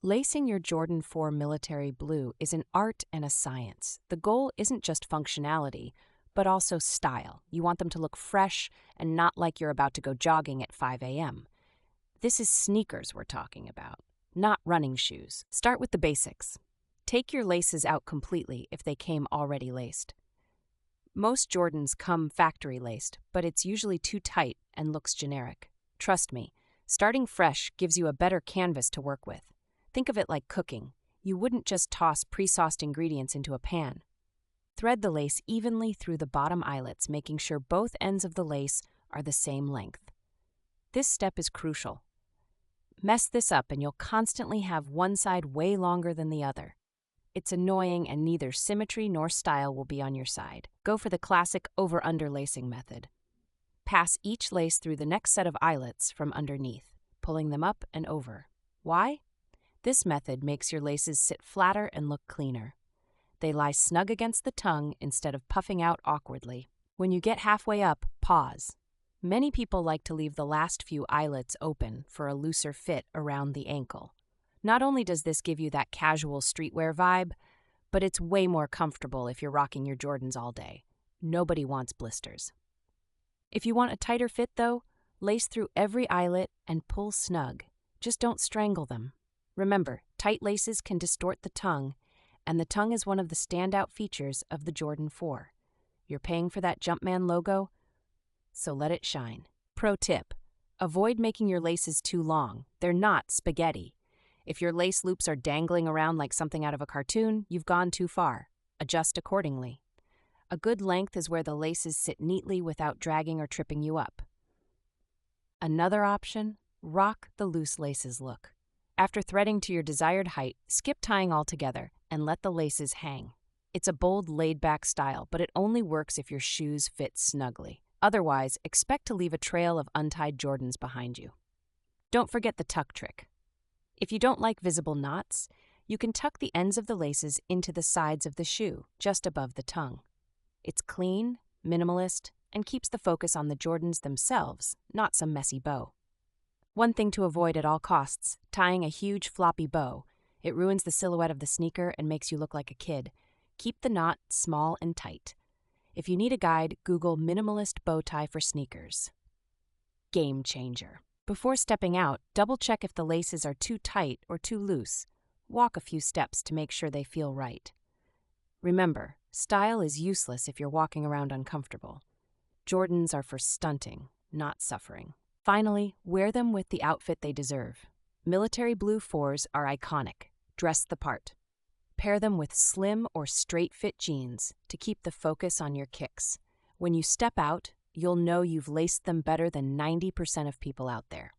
Lacing your Jordan 4 military blue is an art and a science. The goal isn't just functionality, but also style. You want them to look fresh and not like you're about to go jogging at 5 a.m. This is sneakers we're talking about, not running shoes. Start with the basics. Take your laces out completely if they came already laced. Most Jordans come factory laced, but it's usually too tight and looks generic. Trust me, starting fresh gives you a better canvas to work with. Think of it like cooking. You wouldn't just toss pre-sauced ingredients into a pan. Thread the lace evenly through the bottom eyelets, making sure both ends of the lace are the same length. This step is crucial. Mess this up and you'll constantly have one side way longer than the other. It's annoying and neither symmetry nor style will be on your side. Go for the classic over-under lacing method. Pass each lace through the next set of eyelets from underneath, pulling them up and over. Why? This method makes your laces sit flatter and look cleaner. They lie snug against the tongue instead of puffing out awkwardly. When you get halfway up, pause. Many people like to leave the last few eyelets open for a looser fit around the ankle. Not only does this give you that casual streetwear vibe, but it's way more comfortable if you're rocking your Jordans all day. Nobody wants blisters. If you want a tighter fit though, lace through every eyelet and pull snug. Just don't strangle them. Remember, tight laces can distort the tongue, and the tongue is one of the standout features of the Jordan 4. You're paying for that Jumpman logo, so let it shine. Pro tip: avoid making your laces too long. They're not spaghetti. If your lace loops are dangling around like something out of a cartoon, you've gone too far. Adjust accordingly. A good length is where the laces sit neatly without dragging or tripping you up. Another option: rock the loose laces look. After threading to your desired height, skip tying altogether and let the laces hang. It's a bold, laid-back style, but it only works if your shoes fit snugly. Otherwise, expect to leave a trail of untied Jordans behind you. Don't forget the tuck trick. If you don't like visible knots, you can tuck the ends of the laces into the sides of the shoe, just above the tongue. It's clean, minimalist, and keeps the focus on the Jordans themselves, not some messy bow. One thing to avoid at all costs: tying a huge floppy bow. It ruins the silhouette of the sneaker and makes you look like a kid. Keep the knot small and tight. If you need a guide, Google minimalist bow tie for sneakers. Game changer. Before stepping out, double-check if the laces are too tight or too loose. Walk a few steps to make sure they feel right. Remember, style is useless if you're walking around uncomfortable. Jordans are for stunting, not suffering. Finally, wear them with the outfit they deserve. Military blue 4s are iconic. Dress the part. Pair them with slim or straight-fit jeans to keep the focus on your kicks. When you step out, you'll know you've laced them better than 90% of people out there.